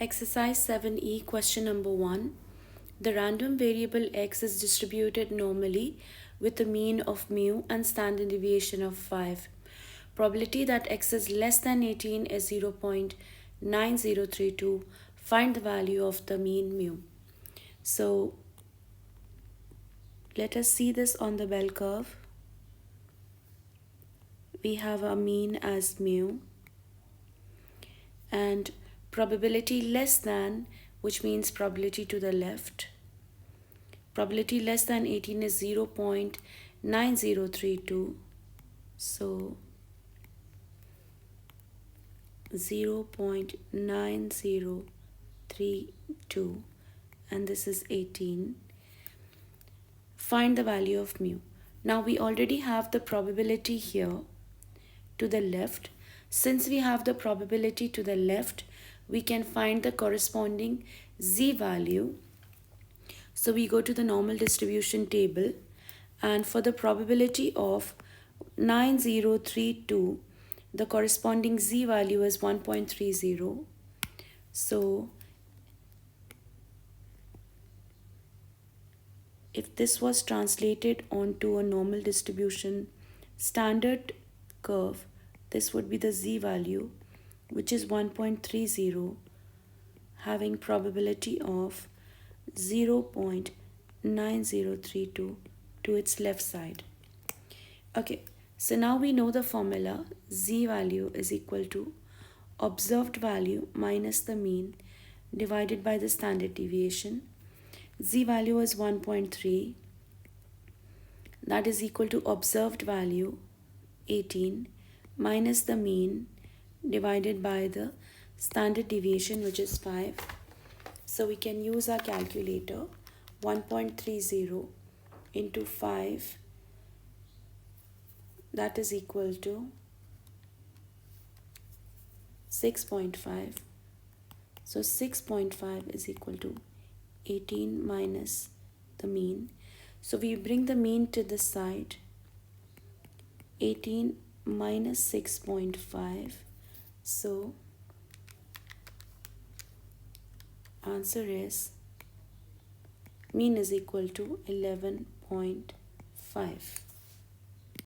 Exercise 7E, question number 1. The random variable x is distributed normally with a mean of mu and standard deviation of 5. Probability that x is less than 18 is 0.9032. Find the value of the mean mu. So let us see this on the bell curve. We have our mean as mu and probability less than, which means probability to the left. Probability less than 18 is 0.9032. So 0.9032, and this is 18. Find the value of mu. Now we already have the probability here to the left. Since we have the probability to the left, we can find the corresponding z value. So we go to the normal distribution table, and for the probability of 9032, the corresponding z value is 1.30. So if this was translated onto a normal distribution standard curve, this would be the z value, which is 1.30, having probability of 0.9032 to its left side. Okay, so now we know the formula. Z value is equal to observed value minus the mean divided by the standard deviation. Z value is 1.3. That is equal to observed value 18 minus the mean divided by the standard deviation, which is 5. So we can use our calculator. 1.30 into 5, that is equal to 6.5. So 6.5 is equal to 18 minus the mean. So we bring the mean to this side. 18 minus 6.5. So answer is mean is equal to 11.5.